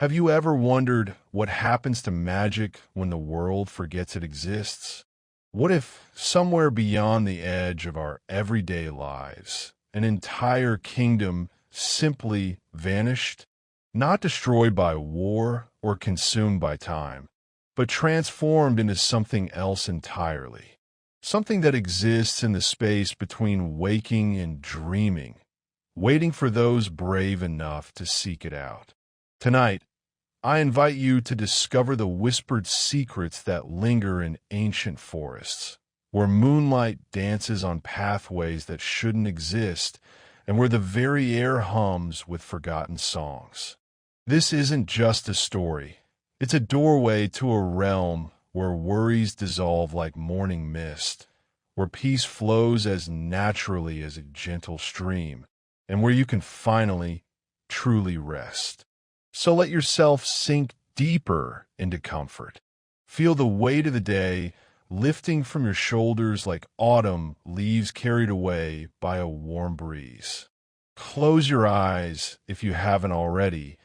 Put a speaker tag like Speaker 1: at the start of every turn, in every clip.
Speaker 1: Have you ever wondered what happens to magic when the world forgets it exists? What if, somewhere beyond the edge of our everyday lives, an entire kingdom simply vanished? Not destroyed by war or consumed by time, but transformed into something else entirely. Something that exists in the space between waking and dreaming, waiting for those brave enough to seek it out. Tonight, I invite you to discover the whispered secrets that linger in ancient forests, where moonlight dances on pathways that shouldn't exist, and where the very air hums with forgotten songs. This isn't just a story. It's a doorway to a realm where worries dissolve like morning mist, where peace flows as naturally as a gentle stream, and where you can finally, truly rest. So let yourself sink deeper into comfort. Feel the weight of the day lifting from your shoulders like autumn leaves carried away by a warm breeze. Close your eyes if you haven't already,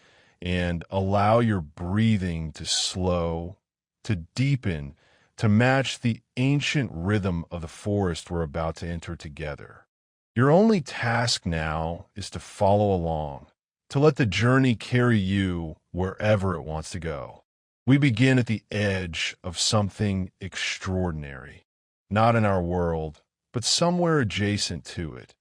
Speaker 1: and allow your breathing to slow, to deepen, to match the ancient rhythm of the forest we're about to enter together. Your only task now is to follow along, to let the journey carry you wherever it wants to go. We begin at the edge of something extraordinary, not in our world, but somewhere adjacent to it,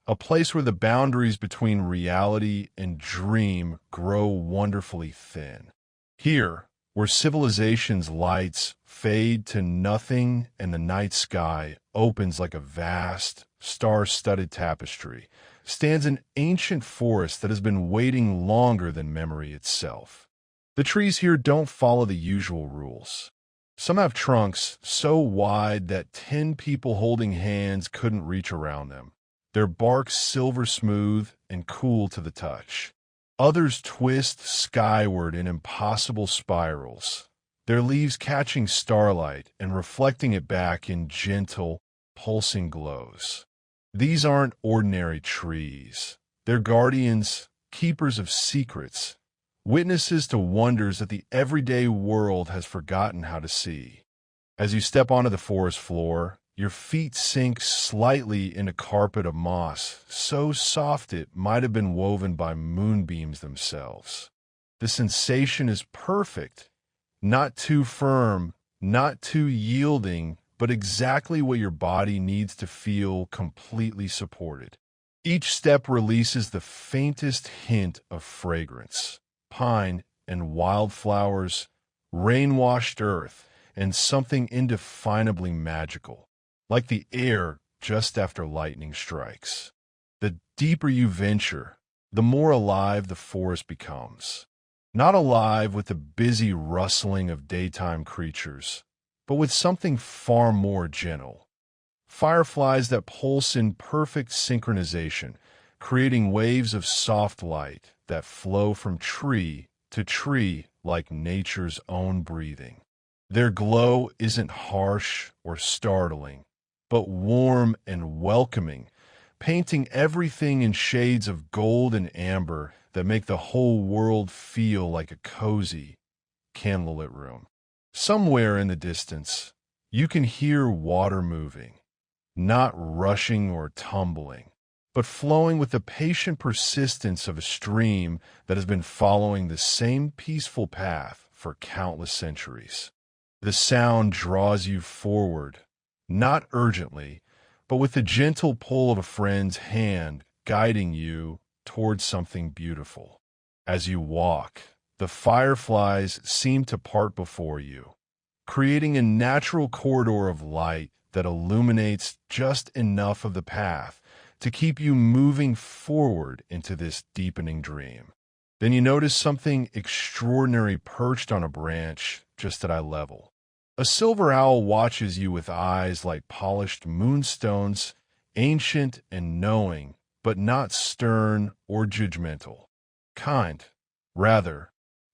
Speaker 1: a place where the boundaries between reality and dream grow wonderfully thin. Here, where civilization's lights fade to nothing and the night sky opens like a vast, star-studded tapestry, stands an ancient forest that has been waiting longer than memory itself. The trees here don't follow the usual rules. Some have trunks so wide that 10 people holding hands couldn't reach around them, their bark silver smooth and cool to the touch. Others twist skyward in impossible spirals, their leaves catching starlight and reflecting it back in gentle, pulsing glows. These aren't ordinary trees. They're guardians, keepers of secrets, witnesses to wonders that the everyday world has forgotten how to see. As you step onto the forest floor, your feet sink slightly in a carpet of moss, so soft it might have been woven by moonbeams themselves. The sensation is perfect, not too firm, not too yielding, but exactly what your body needs to feel completely supported. Each step releases the faintest hint of fragrance, pine and wildflowers, rain-washed earth, and something indefinably magical, like the air just after lightning strikes. The deeper you venture, the more alive the forest becomes. Not alive with the busy rustling of daytime creatures, but with something far more gentle. Fireflies that pulse in perfect synchronization, creating waves of soft light that flow from tree to tree like nature's own breathing. Their glow isn't harsh or startling, but warm and welcoming, painting everything in shades of gold and amber that make the whole world feel like a cozy, candlelit room. Somewhere in the distance, you can hear water moving, not rushing or tumbling, but flowing with the patient persistence of a stream that has been following the same peaceful path for countless centuries. The sound draws you forward, not urgently, but with the gentle pull of a friend's hand guiding you towards something beautiful. As you walk, the fireflies seem to part before you, creating a natural corridor of light that illuminates just enough of the path to keep you moving forward into this deepening dream. Then you notice something extraordinary perched on a branch just at eye level. A silver owl watches you with eyes like polished moonstones, ancient and knowing, but not stern or judgmental. Kind, rather,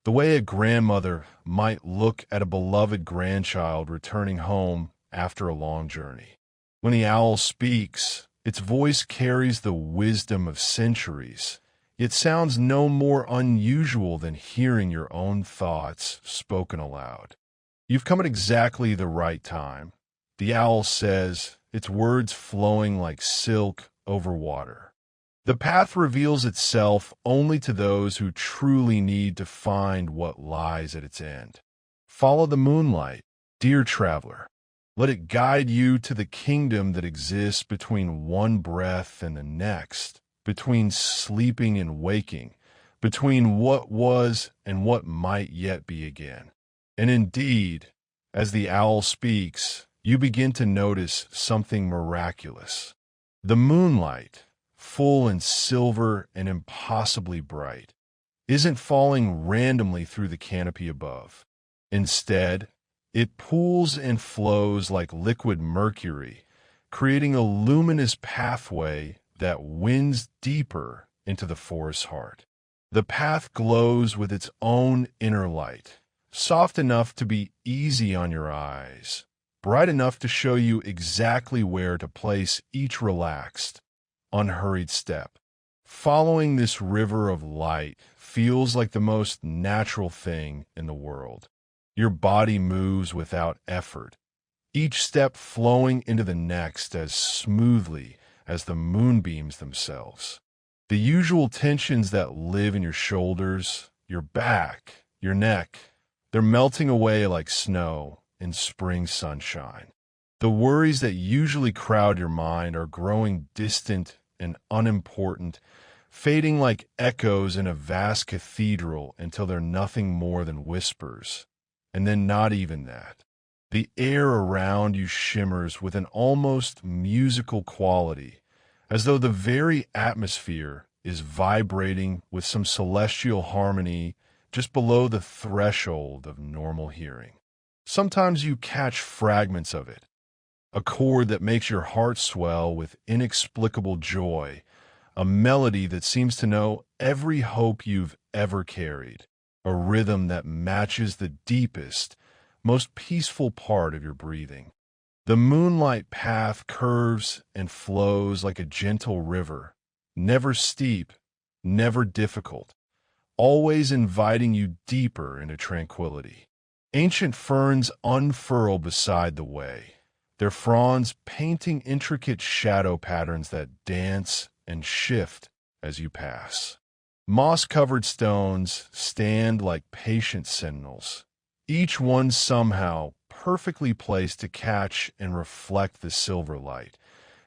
Speaker 1: the way a grandmother might look at a beloved grandchild returning home after a long journey. When the owl speaks, its voice carries the wisdom of centuries, It sounds no more unusual than hearing your own thoughts spoken aloud. You've come at exactly the right time. The owl says, its words flowing like silk over water. The path reveals itself only to those who truly need to find what lies at its end. Follow the moonlight, dear traveler. Let it guide you to the kingdom that exists between one breath and the next, between sleeping and waking, between what was and what might yet be again. And indeed, as the owl speaks, you begin to notice something miraculous. The moonlight, full and silver and impossibly bright, isn't falling randomly through the canopy above. Instead, it pools and flows like liquid mercury, creating a luminous pathway that winds deeper into the forest's heart. The path glows with its own inner light, soft enough to be easy on your eyes, bright enough to show you exactly where to place each relaxed, unhurried step. Following this river of light feels like the most natural thing in the world. Your body moves without effort, each step flowing into the next as smoothly as the moonbeams themselves. The usual tensions that live in your shoulders, your back, your neck, they're melting away like snow in spring sunshine. The worries that usually crowd your mind are growing distant and unimportant, fading like echoes in a vast cathedral until they're nothing more than whispers. And then not even that. The air around you shimmers with an almost musical quality, as though the very atmosphere is vibrating with some celestial harmony just below the threshold of normal hearing. Sometimes you catch fragments of it, a chord that makes your heart swell with inexplicable joy, a melody that seems to know every hope you've ever carried, a rhythm that matches the deepest, most peaceful part of your breathing. The moonlight path curves and flows like a gentle river, never steep, never difficult, always inviting you deeper into tranquility. Ancient ferns unfurl beside the way, their fronds painting intricate shadow patterns that dance and shift as you pass. Moss-covered stones stand like patient sentinels, each one somehow perfectly placed to catch and reflect the silver light,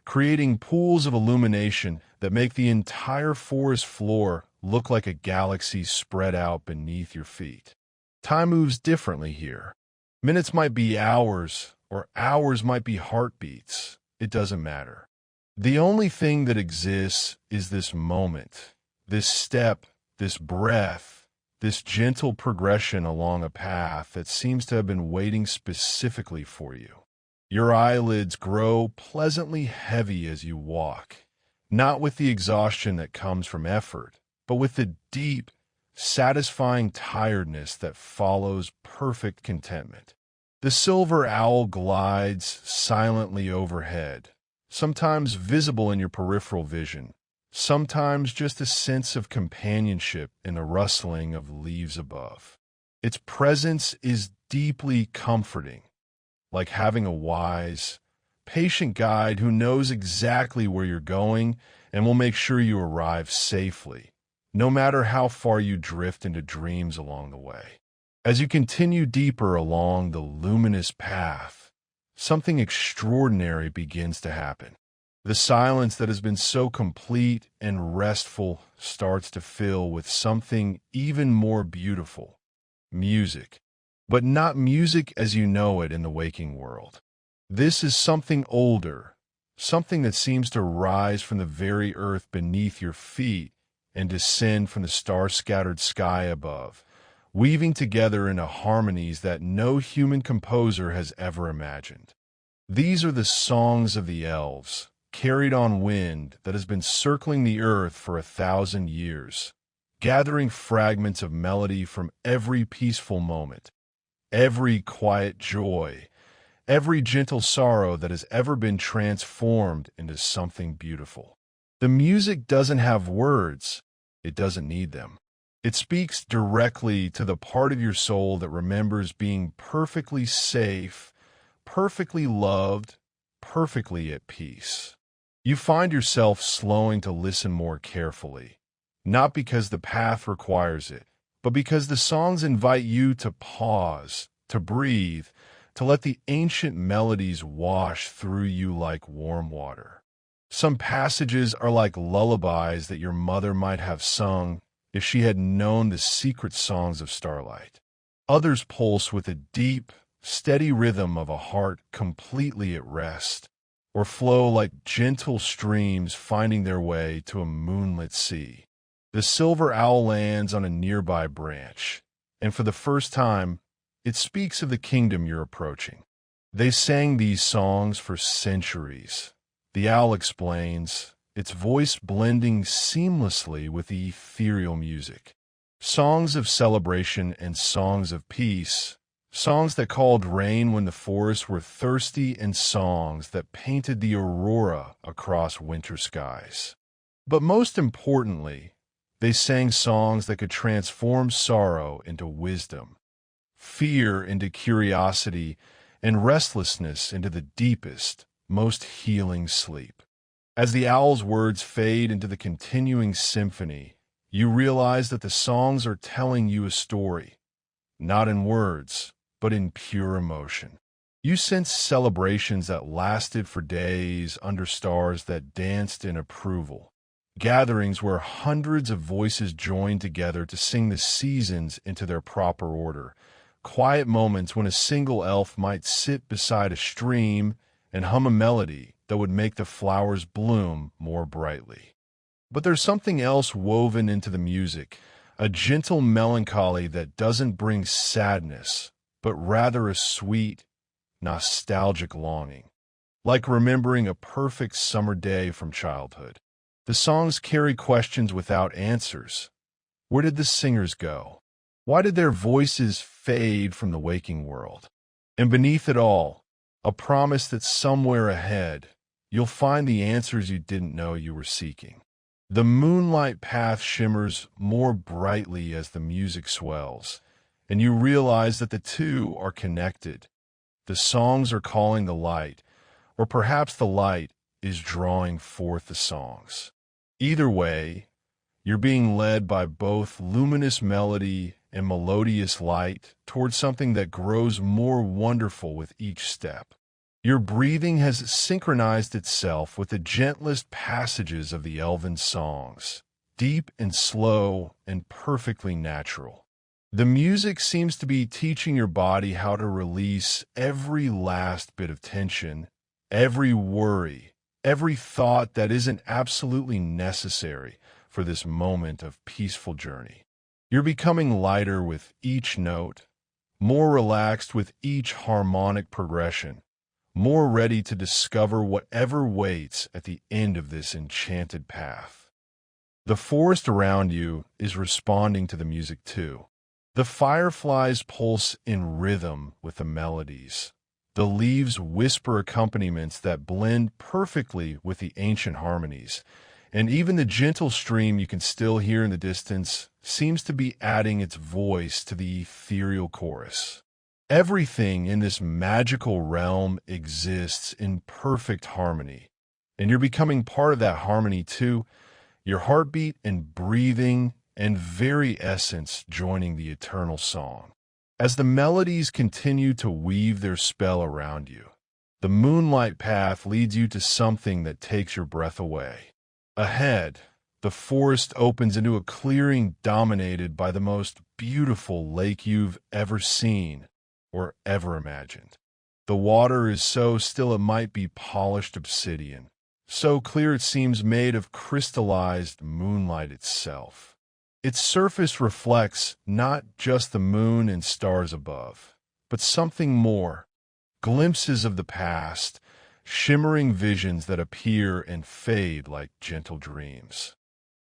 Speaker 1: creating pools of illumination that make the entire forest floor look like a galaxy spread out beneath your feet. Time moves differently here. Minutes might be hours, or hours might be heartbeats. It doesn't matter. The only thing that exists is this moment, this step, this breath, this gentle progression along a path that seems to have been waiting specifically for you. Your eyelids grow pleasantly heavy as you walk, not with the exhaustion that comes from effort, but with the deep, satisfying tiredness that follows perfect contentment. The silver owl glides silently overhead, sometimes visible in your peripheral vision, sometimes just a sense of companionship in the rustling of leaves above. Its presence is deeply comforting, like having a wise, patient guide who knows exactly where you're going and will make sure you arrive safely, no matter how far you drift into dreams along the way. As you continue deeper along the luminous path, something extraordinary begins to happen. The silence that has been so complete and restful starts to fill with something even more beautiful: music. But not music as you know it in the waking world. This is something older, something that seems to rise from the very earth beneath your feet and descend from the star-scattered sky above, weaving together into harmonies that no human composer has ever imagined. These are the songs of the elves, carried on wind that has been circling the earth for 1,000 years, gathering fragments of melody from every peaceful moment, every quiet joy, every gentle sorrow that has ever been transformed into something beautiful. The music doesn't have words. it doesn't need them. It speaks directly to the part of your soul that remembers being perfectly safe, perfectly loved, perfectly at peace. You find yourself slowing to listen more carefully, not because the path requires it, but because the songs invite you to pause, to breathe, to let the ancient melodies wash through you like warm water. Some passages are like lullabies that your mother might have sung if she had known the secret songs of starlight. Others pulse with a deep, steady rhythm of a heart completely at rest, or flow like gentle streams finding their way to a moonlit sea. The silver owl lands on a nearby branch, and for the first time, it speaks of the kingdom you're approaching. They sang these songs for centuries. The owl explains, its voice blending seamlessly with the ethereal music. Songs of celebration and songs of peace, songs that called rain when the forests were thirsty, and songs that painted the aurora across winter skies. But most importantly, they sang songs that could transform sorrow into wisdom, fear into curiosity, and restlessness into the deepest, most healing sleep. As the owl's words fade into the continuing symphony, you realize that the songs are telling you a story, not in words, but in pure emotion. You sense celebrations that lasted for days under stars that danced in approval, gatherings where hundreds of voices joined together to sing the seasons into their proper order, quiet moments when a single elf might sit beside a stream and hum a melody that would make the flowers bloom more brightly. But there's something else woven into the music, a gentle melancholy that doesn't bring sadness, but rather a sweet, nostalgic longing, like remembering a perfect summer day from childhood. The songs carry questions without answers. Where did the singers go? Why did their voices fade from the waking world? And beneath it all, a promise that somewhere ahead, you'll find the answers you didn't know you were seeking. The moonlight path shimmers more brightly as the music swells, and you realize that the two are connected. The songs are calling the light, or perhaps the light is drawing forth the songs. Either way, you're being led by both luminous melody and melodious light towards something that grows more wonderful with each step. Your breathing has synchronized itself with the gentlest passages of the elven songs, deep and slow and perfectly natural. The music seems to be teaching your body how to release every last bit of tension, every worry, every thought that isn't absolutely necessary for this moment of peaceful journey. You're becoming lighter with each note, more relaxed with each harmonic progression, more ready to discover whatever waits at the end of this enchanted path. The forest around you is responding to the music too. The fireflies pulse in rhythm with the melodies. The leaves whisper accompaniments that blend perfectly with the ancient harmonies, and even the gentle stream you can still hear in the distance seems to be adding its voice to the ethereal chorus. Everything in this magical realm exists in perfect harmony, and you're becoming part of that harmony too, your heartbeat and breathing and very essence joining the eternal song. As the melodies continue to weave their spell around you, the moonlight path leads you to something that takes your breath away. Ahead, the forest opens into a clearing dominated by the most beautiful lake you've ever seen or ever imagined. The water is so still it might be polished obsidian, so clear it seems made of crystallized moonlight itself. Its surface reflects not just the moon and stars above, but something more, glimpses of the past, shimmering visions that appear and fade like gentle dreams.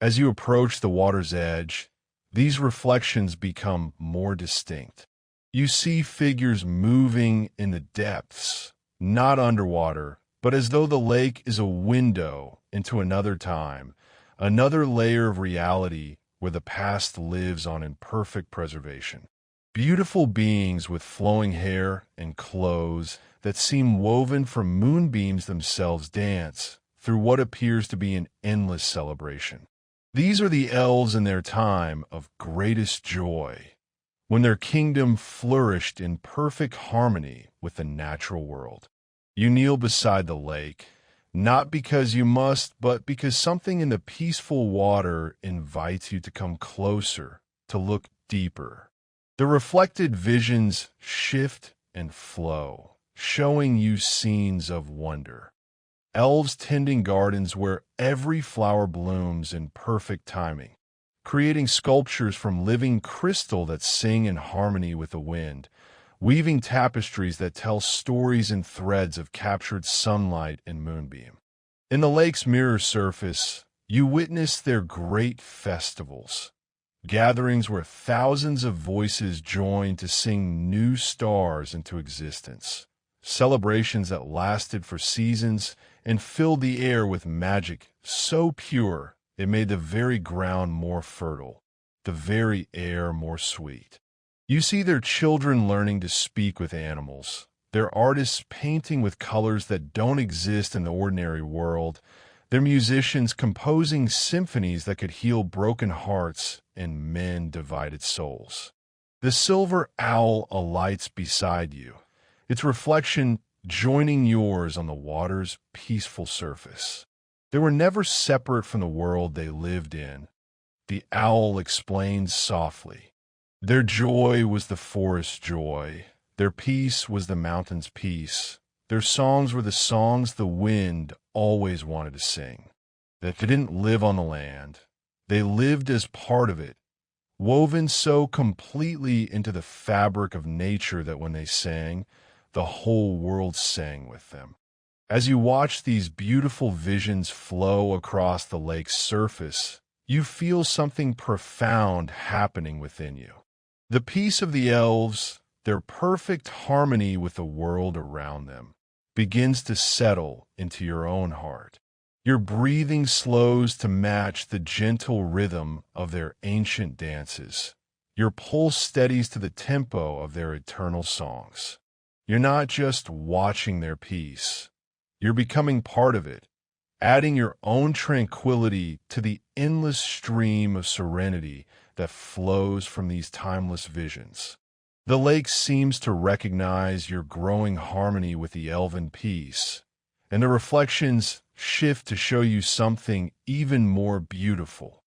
Speaker 1: As you approach the water's edge, these reflections become more distinct. You see figures moving in the depths, not underwater, but as though the lake is a window into another time, another layer of reality where the past lives on in perfect preservation. Beautiful beings with flowing hair and clothes that seem woven from moonbeams themselves dance through what appears to be an endless celebration. These are the elves in their time of greatest joy, when their kingdom flourished in perfect harmony with the natural world. You kneel beside the lake, not because you must, but because something in the peaceful water invites you to come closer, to look deeper. The reflected visions shift and flow, showing you scenes of wonder. Elves tending gardens where every flower blooms in perfect timing, creating sculptures from living crystal that sing in harmony with the wind, weaving tapestries that tell stories in threads of captured sunlight and moonbeam. In the lake's mirror surface, you witness their great festivals, gatherings where thousands of voices join to sing new stars into existence, celebrations that lasted for seasons and filled the air with magic so pure it made the very ground more fertile, the very air more sweet. You see their children learning to speak with animals, their artists painting with colors that don't exist in the ordinary world, their musicians composing symphonies that could heal broken hearts and mend divided souls. The silver owl alights beside you, its reflection joining yours on the water's peaceful surface. They were never separate from the world they lived in. The owl explains softly. Their joy was the forest's joy. Their peace was the mountain's peace. Their songs were the songs the wind always wanted to sing. That they didn't live on the land. They lived as part of it, woven so completely into the fabric of nature that when they sang, the whole world sang with them. As you watch these beautiful visions flow across the lake's surface, you feel something profound happening within you. The peace of the elves, their perfect harmony with the world around them, begins to settle into your own heart. Your breathing slows to match the gentle rhythm of their ancient dances. Your pulse steadies to the tempo of their eternal songs. You're not just watching their peace. You're becoming part of it, adding your own tranquility to the endless stream of serenity that flows from these timeless visions. The lake seems to recognize your growing harmony with the elven peace, and the reflections shift to show you something even more beautiful.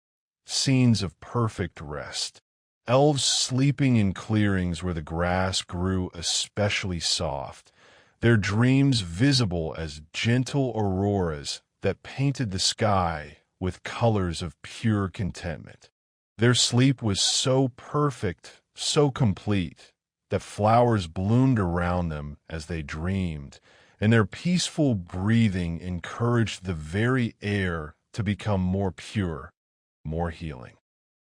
Speaker 1: Scenes of perfect rest. Elves sleeping in clearings where the grass grew especially soft, their dreams visible as gentle auroras that painted the sky with colors of pure contentment. Their sleep was so perfect, so complete, that flowers bloomed around them as they dreamed, and their peaceful breathing encouraged the very air to become more pure, more healing.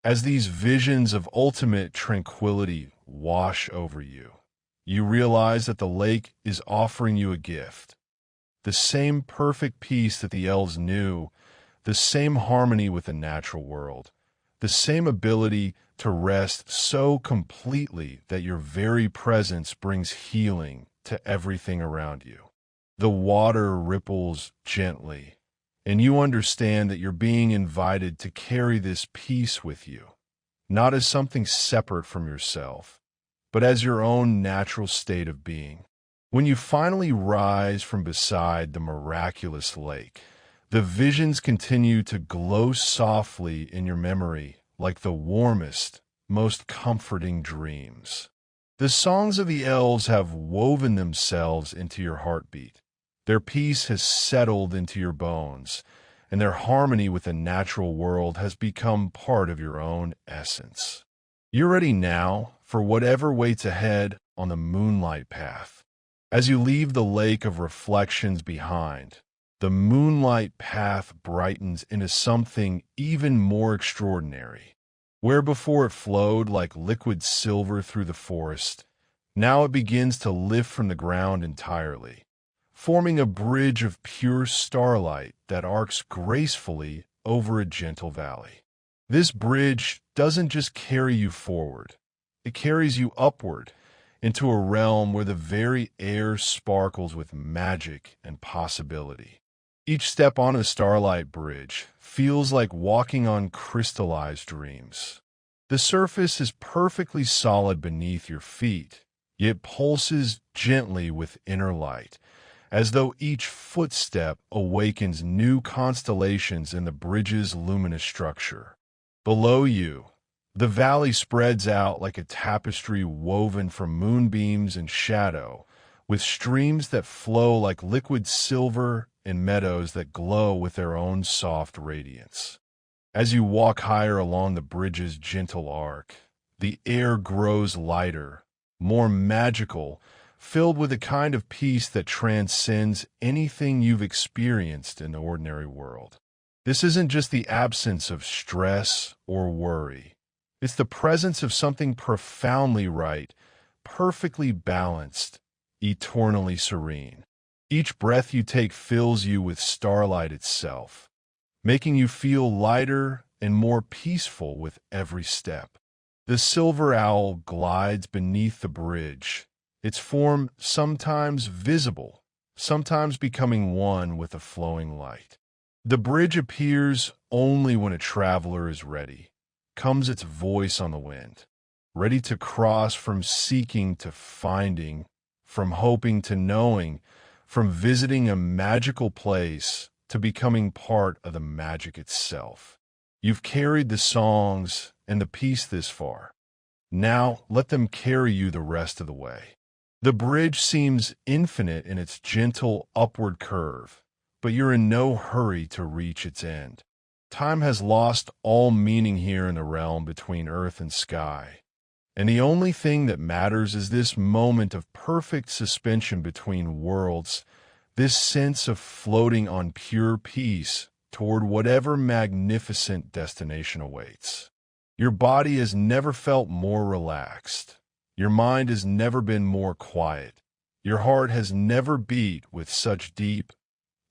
Speaker 1: As these visions of ultimate tranquility wash over you, you realize that the lake is offering you a gift. The same perfect peace that the elves knew, the same harmony with the natural world, the same ability to rest so completely that your very presence brings healing to everything around you. The water ripples gently, and you understand that you're being invited to carry this peace with you, not as something separate from yourself, but as your own natural state of being. When you finally rise from beside the miraculous lake, the visions continue to glow softly in your memory like the warmest, most comforting dreams. The songs of the elves have woven themselves into your heartbeat. Their peace has settled into your bones, and their harmony with the natural world has become part of your own essence. You're ready now for whatever waits ahead on the moonlight path. As you leave the lake of reflections behind, the moonlight path brightens into something even more extraordinary. Where before it flowed like liquid silver through the forest, now it begins to lift from the ground entirely, forming a bridge of pure starlight that arcs gracefully over a gentle valley. This bridge doesn't just carry you forward, it carries you upward into a realm where the very air sparkles with magic and possibility. Each step on a starlight bridge feels like walking on crystallized dreams. The surface is perfectly solid beneath your feet, yet pulses gently with inner light, as though each footstep awakens new constellations in the bridge's luminous structure. Below you, the valley spreads out like a tapestry woven from moonbeams and shadow, with streams that flow like liquid silver and meadows that glow with their own soft radiance. As you walk higher along the bridge's gentle arc, the air grows lighter, more magical, filled with a kind of peace that transcends anything you've experienced in the ordinary world. This isn't just the absence of stress or worry. It's the presence of something profoundly right, perfectly balanced, eternally serene. Each breath you take fills you with starlight itself, making you feel lighter and more peaceful with every step. The silver owl glides beneath the bridge, its form sometimes visible, sometimes becoming one with the flowing light. The bridge appears only when a traveler is ready, comes its voice on the wind, ready to cross from seeking to finding, from hoping to knowing, from visiting a magical place to becoming part of the magic itself. You've carried the songs and the peace this far. Now let them carry you the rest of the way. The bridge seems infinite in its gentle upward curve, but you're in no hurry to reach its end. Time has lost all meaning here in the realm between earth and sky, and the only thing that matters is this moment of perfect suspension between worlds, this sense of floating on pure peace toward whatever magnificent destination awaits. Your body has never felt more relaxed. Your mind has never been more quiet. Your heart has never beat with such deep,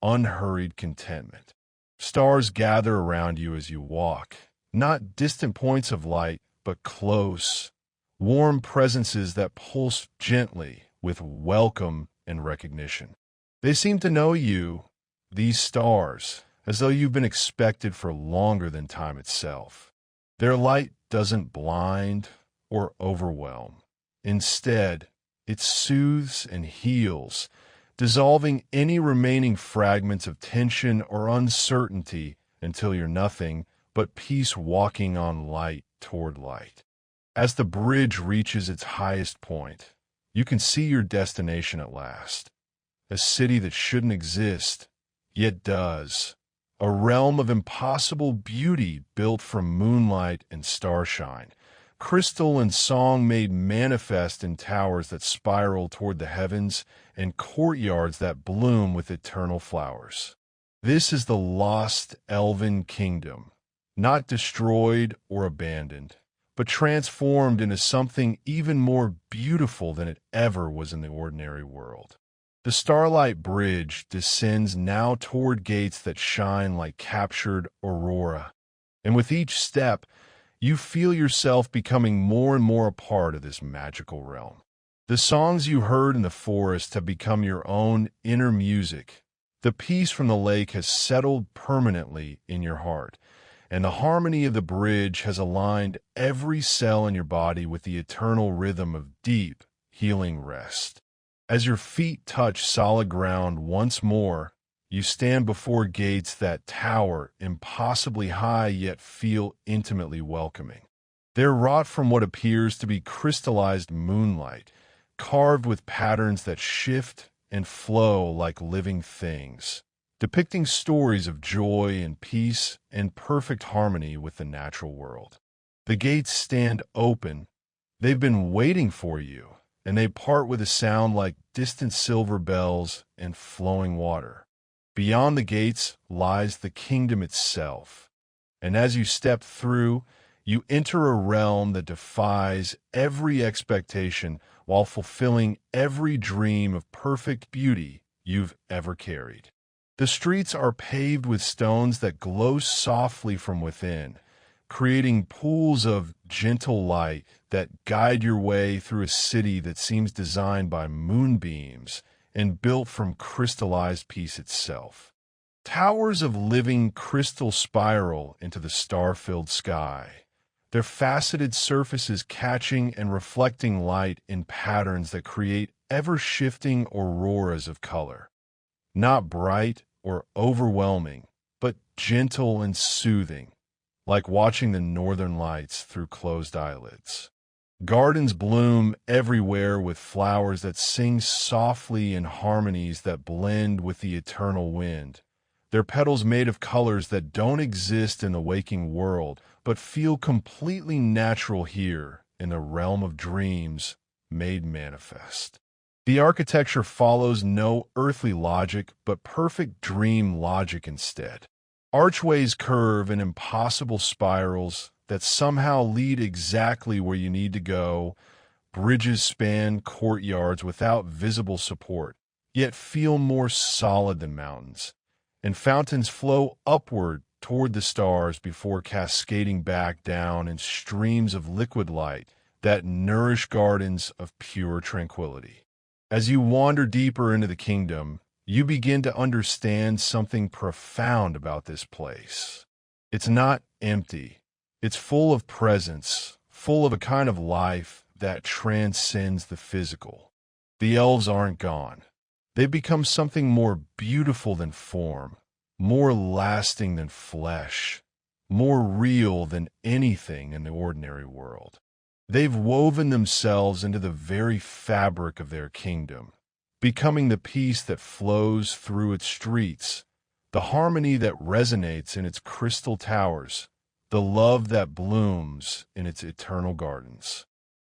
Speaker 1: unhurried contentment. Stars gather around you as you walk, not distant points of light, but close, warm presences that pulse gently with welcome and recognition. They seem to know you, these stars, as though you've been expected for longer than time itself. Their light doesn't blind or overwhelm. Instead, it soothes and heals, dissolving any remaining fragments of tension or uncertainty until you're nothing but peace walking on light toward light. As the bridge reaches its highest point, you can see your destination at last. A city that shouldn't exist, yet does. A realm of impossible beauty built from moonlight and starshine, crystal and song made manifest in towers that spiral toward the heavens and courtyards that bloom with eternal flowers. This is the lost elven kingdom, not destroyed or abandoned, but transformed into something even more beautiful than it ever was in the ordinary world. The Starlight Bridge descends now toward gates that shine like captured aurora, and with each step, you feel yourself becoming more and more a part of this magical realm. The songs you heard in the forest have become your own inner music. The peace from the lake has settled permanently in your heart, and the harmony of the bridge has aligned every cell in your body with the eternal rhythm of deep, healing rest. As your feet touch solid ground once more, you stand before gates that tower impossibly high yet feel intimately welcoming. They're wrought from what appears to be crystallized moonlight, carved with patterns that shift and flow like living things, depicting stories of joy and peace and perfect harmony with the natural world. The gates stand open. They've been waiting for you, and they part with a sound like distant silver bells and flowing water. Beyond the gates lies the kingdom itself, and as you step through, you enter a realm that defies every expectation while fulfilling every dream of perfect beauty you've ever carried. The streets are paved with stones that glow softly from within, creating pools of gentle light that guide your way through a city that seems designed by moonbeams and built from crystallized peace itself. Towers of living crystal spiral into the star-filled sky, their faceted surfaces catching and reflecting light in patterns that create ever-shifting auroras of color. Not bright or overwhelming, but gentle and soothing, like watching the northern lights through closed eyelids. Gardens bloom everywhere with flowers that sing softly in harmonies that blend with the eternal wind, their petals made of colors that don't exist in the waking world, but feel completely natural here in the realm of dreams made manifest. The architecture follows no earthly logic, but perfect dream logic instead. Archways curve in impossible spirals that somehow lead exactly where you need to go. Bridges span courtyards without visible support, yet feel more solid than mountains. And fountains flow upward toward the stars before cascading back down in streams of liquid light that nourish gardens of pure tranquility. As you wander deeper into the kingdom, you begin to understand something profound about this place. It's not empty. It's full of presence, full of a kind of life that transcends the physical. The elves aren't gone. They've become something more beautiful than form, more lasting than flesh, more real than anything in the ordinary world. They've woven themselves into the very fabric of their kingdom, becoming the peace that flows through its streets, the harmony that resonates in its crystal towers, the love that blooms in its eternal gardens.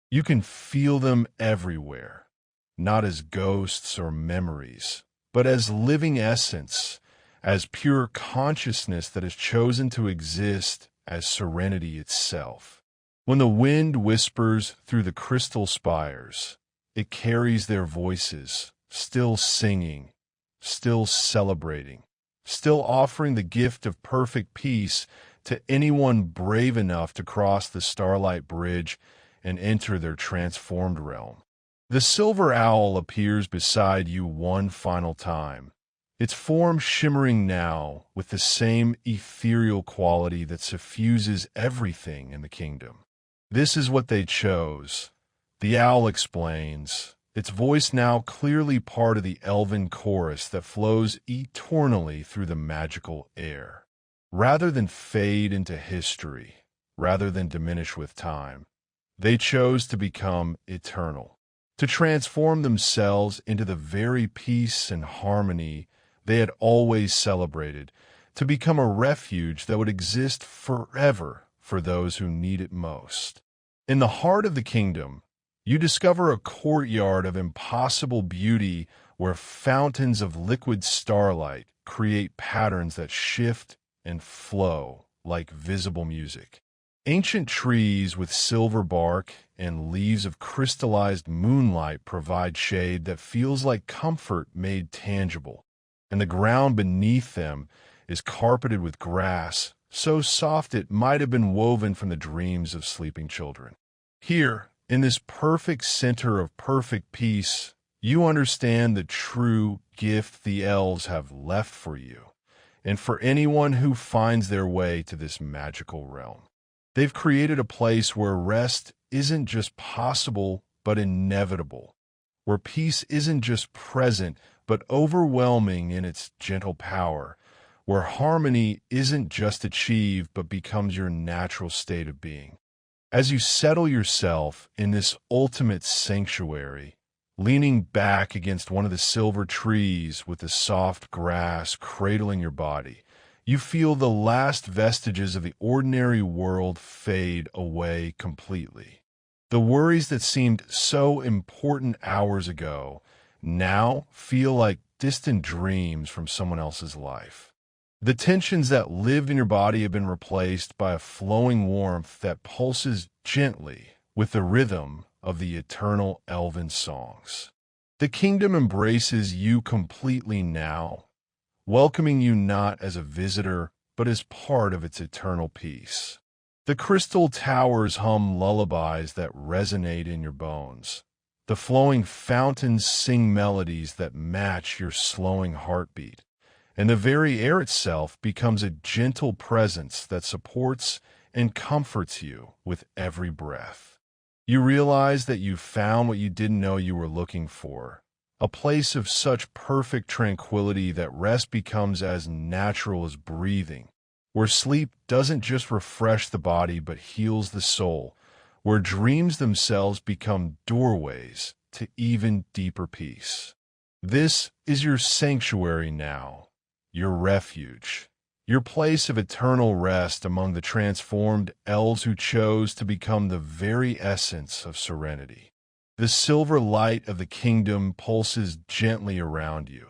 Speaker 1: You can feel them everywhere, not as ghosts or memories, but as living essence, as pure consciousness that has chosen to exist as serenity itself. When the wind whispers through the crystal spires, it carries their voices, still singing, still celebrating, still offering the gift of perfect peace to anyone brave enough to cross the starlight bridge and enter their transformed realm. The silver owl appears beside you one final time, its form shimmering now with the same ethereal quality that suffuses everything in the kingdom. This is what they chose, the owl explains, its voice now clearly part of the elven chorus that flows eternally through the magical air. Rather than fade into history, rather than diminish with time, they chose to become eternal, to transform themselves into the very peace and harmony they had always celebrated, to become a refuge that would exist forever for those who need it most. In the heart of the kingdom, you discover a courtyard of impossible beauty where fountains of liquid starlight create patterns that shift and flow like visible music. Ancient trees with silver bark and leaves of crystallized moonlight provide shade that feels like comfort made tangible, and the ground beneath them is carpeted with grass, so soft it might have been woven from the dreams of sleeping children. Here, in this perfect center of perfect peace, you understand the true gift the elves have left for you, and for anyone who finds their way to this magical realm. They've created a place where rest isn't just possible, but inevitable, where peace isn't just present, but overwhelming in its gentle power, where harmony isn't just achieved, but becomes your natural state of being. As you settle yourself in this ultimate sanctuary, leaning back against one of the silver trees with the soft grass cradling your body, you feel the last vestiges of the ordinary world fade away completely. The worries that seemed so important hours ago now feel like distant dreams from someone else's life. The tensions that lived in your body have been replaced by a flowing warmth that pulses gently with the rhythm of the eternal elven songs. The kingdom embraces you completely now, welcoming you not as a visitor, but as part of its eternal peace. The crystal towers hum lullabies that resonate in your bones. The flowing fountains sing melodies that match your slowing heartbeat. And the very air itself becomes a gentle presence that supports and comforts you with every breath. You realize that you've found what you didn't know you were looking for, a place of such perfect tranquility that rest becomes as natural as breathing, where sleep doesn't just refresh the body but heals the soul, where dreams themselves become doorways to even deeper peace. This is your sanctuary now, your refuge, your place of eternal rest among the transformed elves who chose to become the very essence of serenity. The silver light of the kingdom pulses gently around you,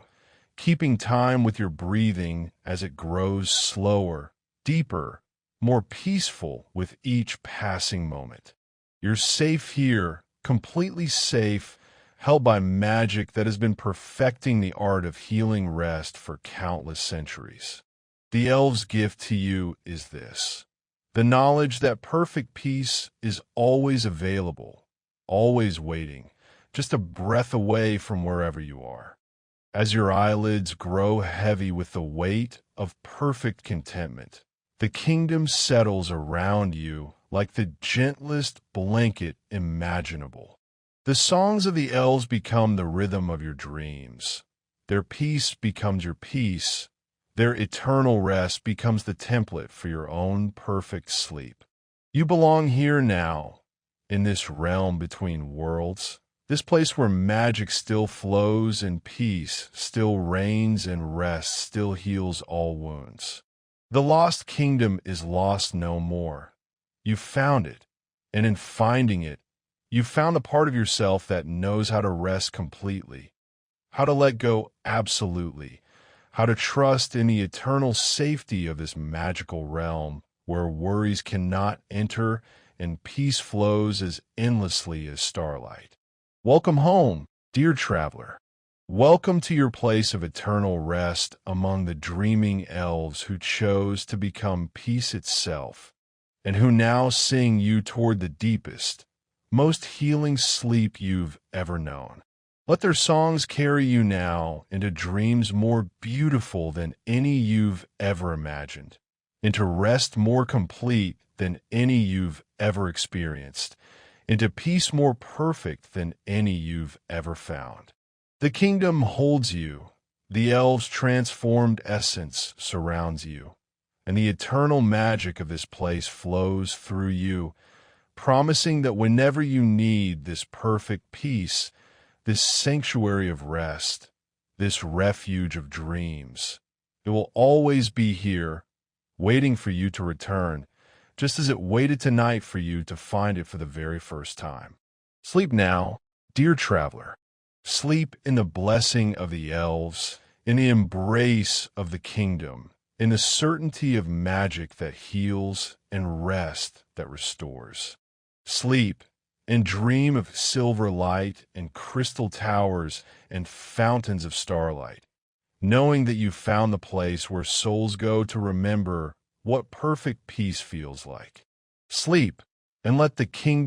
Speaker 1: keeping time with your breathing as it grows slower, deeper, more peaceful with each passing moment. You're safe here, completely safe, held by magic that has been perfecting the art of healing rest for countless centuries. The elves' gift to you is this: the knowledge that perfect peace is always available, always waiting, just a breath away from wherever you are. As your eyelids grow heavy with the weight of perfect contentment, the kingdom settles around you like the gentlest blanket imaginable. The songs of the elves become the rhythm of your dreams. Their peace becomes your peace. Their eternal rest becomes the template for your own perfect sleep. You belong here now, in this realm between worlds, this place where magic still flows and peace still reigns and rest still heals all wounds. The lost kingdom is lost no more. You found it, and in finding it, you found a part of yourself that knows how to rest completely, how to let go absolutely, how to trust in the eternal safety of this magical realm where worries cannot enter and peace flows as endlessly as starlight. Welcome home, dear traveler. Welcome to your place of eternal rest among the dreaming elves who chose to become peace itself, and who now sing you toward the deepest, most healing sleep you've ever known. Let their songs carry you now into dreams more beautiful than any you've ever imagined, into rest more complete than any you've ever experienced, into peace more perfect than any you've ever found. The kingdom holds you, the elves' transformed essence surrounds you, and the eternal magic of this place flows through you, promising that whenever you need this perfect peace, this sanctuary of rest, this refuge of dreams, it will always be here, waiting for you to return, just as it waited tonight for you to find it for the very first time. Sleep now, dear traveler. Sleep in the blessing of the elves, in the embrace of the kingdom, in the certainty of magic that heals and rest that restores. Sleep and dream of silver light and crystal towers and fountains of starlight, knowing that you found the place where souls go to remember what perfect peace feels like. Sleep and let the kingdom